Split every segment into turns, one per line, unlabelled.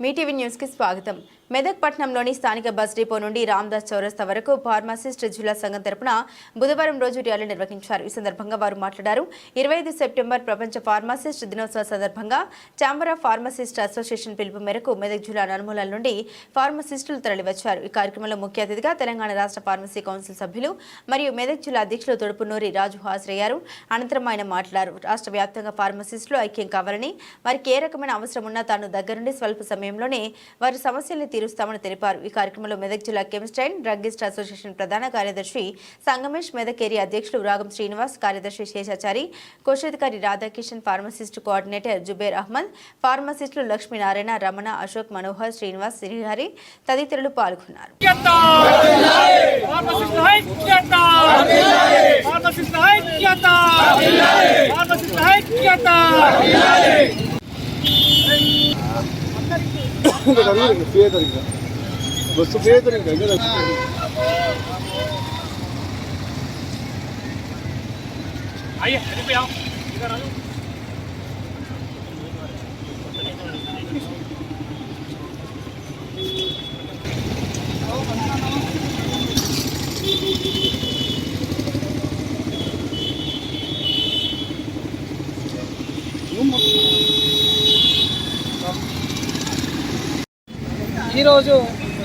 Mee TV news కి స్వాగతం। మెదక్ పట్టణంలోని స్థానిక బస్ డిపో నుండి రామదాస్ చౌరస్తా వరకు ఫార్మసిస్ట్ జిల్లా సంఘం తరపున బుధవారం రోజు ర్యాలీ నిర్వహించారు। ఈ సందర్భంగా వారు మాట్లాడారు। 25 సెప్టెంబర్ ప్రపంచ ఫార్మసిస్ట్ దినోత్సవ సందర్భంగా ఛాంబర్ ఆఫ్ ఫార్మసిస్ట్ అసోసియేషన్ పిలుపు మేరకు మెదక్ జిల్లా నలుమూలల నుండి ఫార్మసిస్టులు తరలివచ్చారు। ఈ కార్యక్రమంలో ముఖ్య అతిథిగా తెలంగాణ రాష్ట్ర ఫార్మసీ కౌన్సిల్ సభ్యులు మరియు మెదక్ జిల్లా అధ్యక్షులు తొడుపునూరి రాజు హాజరయ్యారు। అనంతరం ఆయన మాట్లాడారు। రాష్ట్ర వ్యాప్తంగా ఫార్మసిస్టులు ఐక్యం కావాలని, వారికి ఏ రకమైన అవసరం ఉన్నా తాను దగ్గరుండి స్వల్ప సమయంలోనే వారి సమస్యల్ని తీరుస్తామని తెలిపారు। ఈ కార్యక్రమంలో మెదక్ జిల్లా కెమిస్ట్ అండ్ డ్రగ్గిస్ట్ అసోసియేషన్ ప్రధాన కార్యదర్శి సంగమేష్, మెదక్ ఏరియా అధ్యక్షులు రాగం శ్రీనివాస్, కార్యదర్శి శేషాచారి, కోశాధికారి రాధాకిషన్, ఫార్మసిస్ట్ కోఆర్డినేటర్ జుబేర్ అహ్మద్, ఫార్మసిస్టులు లక్ష్మీనారాయణ, రమణ, అశోక్, మనోహర్, శ్రీనివాస్, శ్రీహరి తదితరులు పాల్గొన్నారు।
ఈరోజు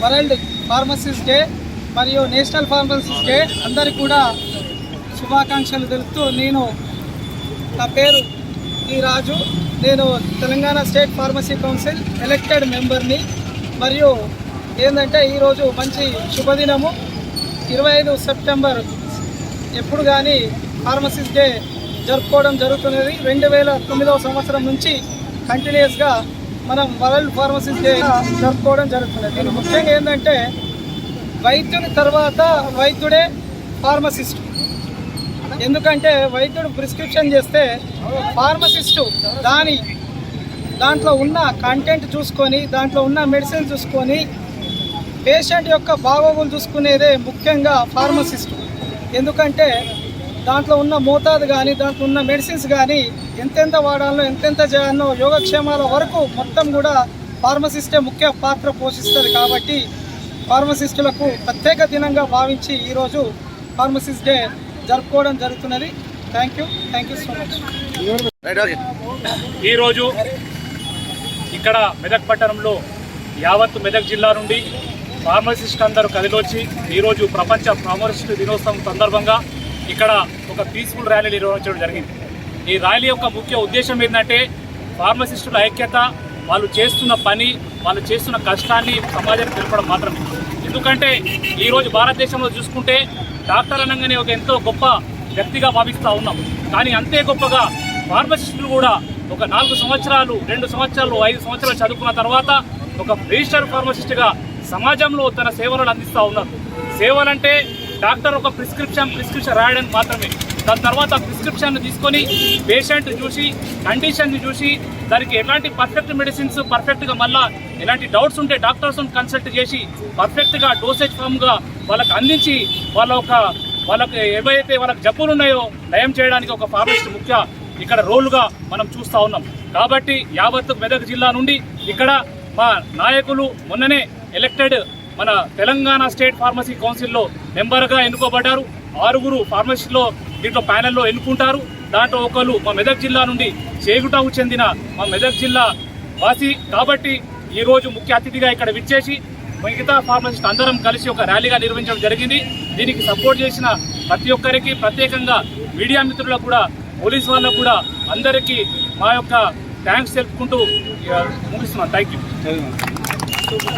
వరల్డ్ ఫార్మసిస్ట్ డే మరియు నేషనల్ ఫార్మసిస్ట్ డే అందరికీ కూడా శుభాకాంక్షలు తెలుపుతూ, నా పేరు ఈ రాజు, నేను Telangana state pharmacy council elected మెంబర్ని। మరియు ఏంటంటే ఈరోజు మంచి శుభదినము, 25 సెప్టెంబర్ ఎప్పుడు కానీ ఫార్మసిస్ట్ డే జరుపుకోవడం జరుగుతున్నది। 2009వ సంవత్సరం నుంచి కంటిన్యూస్గా మనం వరల్డ్ ఫార్మసిస్ట్ డే జరుపుకోవడం జరుగుతుంది। దీని ముఖ్యంగా ఏంటంటే వైద్యుని తర్వాత వైద్యుడే ఫార్మసిస్ట్। ఎందుకంటే వైద్యుడు ప్రిస్క్రిప్షన్ చేస్తే ఫార్మసిస్టు దాంట్లో ఉన్న కంటెంట్ చూసుకొని, దాంట్లో ఉన్న మెడిసిన్ చూసుకొని, పేషెంట్ యొక్క బాగోగులు చూసుకునేదే ముఖ్యంగా ఫార్మసిస్టు। ఎందుకంటే దాంట్లో ఉన్న మోతాదు కానీ, దాంట్లో ఉన్న మెడిసిన్స్ కానీ ఎంతెంత వాడాలో, ఎంతెంత చేయాలో, యోగక్షేమాల వరకు మొత్తం కూడా ఫార్మసిస్టే ముఖ్య పాత్ర పోషిస్తుంది। కాబట్టి ఫార్మసిస్టులకు ప్రత్యేక దినంగా భావించి ఈరోజు ఫార్మసిస్ట్ డే జరుపుకోవడం జరుగుతున్నది। Thank you so much.
ఈరోజు ఇక్కడ మెదక్ పట్టణంలో యావత్ మెదక్ జిల్లా నుండి ఫార్మసిస్ట్ అందరూ కదిలొచ్చి ఈరోజు ప్రపంచ ఫార్మసిస్ట్ దినోత్సవం సందర్భంగా ఇక్కడ ఒక పీస్ఫుల్ ర్యాలీ నిర్వహించడం జరిగింది। ఈ ర్యాలీ యొక్క ముఖ్య ఉద్దేశం ఏంటంటే ఫార్మసిస్టుల ఐక్యత, వాళ్ళు చేస్తున్న పని, వాళ్ళు చేస్తున్న కష్టాన్ని సమాజానికి తెలపడం మాత్రమే। ఎందుకంటే ఈరోజు భారతదేశంలో చూసుకుంటే డాక్టర్ అనగానే ఒక ఎంతో గొప్ప వ్యక్తిగా భావిస్తూ ఉన్నాం, కానీ అంతే గొప్పగా ఫార్మసిస్టులు కూడా ఒక 4 సంవత్సరాలు, 2 సంవత్సరాలు, 5 సంవత్సరాలు చదువుకున్న తర్వాత ఒక రిజిస్టర్డ్ ఫార్మసిస్ట్గా సమాజంలో తన సేవలను అందిస్తూ ఉన్నారు। సేవలంటే డాక్టర్ ఒక ప్రిస్క్రిప్షన్ రాయడానికి మాత్రమే, దాని తర్వాత ప్రిస్క్రిప్షన్ తీసుకొని పేషెంట్ చూసి, కండిషన్ని చూసి, దానికి ఎలాంటి పర్ఫెక్ట్ మెడిసిన్స్ పర్ఫెక్ట్గా మళ్ళీ ఎలాంటి డౌట్స్ ఉంటే డాక్టర్స్ని కన్సల్ట్ చేసి పర్ఫెక్ట్గా డోసేజ్ ఫామ్గా వాళ్ళకి అందించి వాళ్ళకి ఏవైతే వాళ్ళకి జబ్బులు ఉన్నాయో నయం చేయడానికి ఒక ఫార్మసిస్ట్ ముఖ్య ఇక్కడ రోలుగా మనం చూస్తూ ఉన్నాం। కాబట్టి యావత్ మెదక్ జిల్లా నుండి ఇక్కడ మా నాయకులు మొన్ననే ఎలక్టెడ్ మన తెలంగాణ స్టేట్ ఫార్మసీ కౌన్సిల్లో మెంబర్గా ఎన్నుకోబడ్డారు। 6 ఫార్మసిస్టులో దీంట్లో ప్యానెల్లో ఎన్నుకుంటారు। దాంట్లో ఒకరు మా మెదక్ జిల్లా నుండి చేగుటకు చెందిన మా మెదక్ జిల్లా వాసి కాబట్టి ఈరోజు ముఖ్య అతిథిగా ఇక్కడ విచ్చేసి మిగతా ఫార్మసిస్ట్ అందరం కలిసి ఒక ర్యాలీగా నిర్వహించడం జరిగింది। దీనికి సపోర్ట్ చేసిన ప్రతి ఒక్కరికి, ప్రత్యేకంగా మీడియా మిత్రులకు కూడా, పోలీస్ వాళ్ళకు కూడా అందరికీ మా యొక్క థ్యాంక్స్ తెలుపుకుంటూ ముగిస్తున్నాను। Thank you.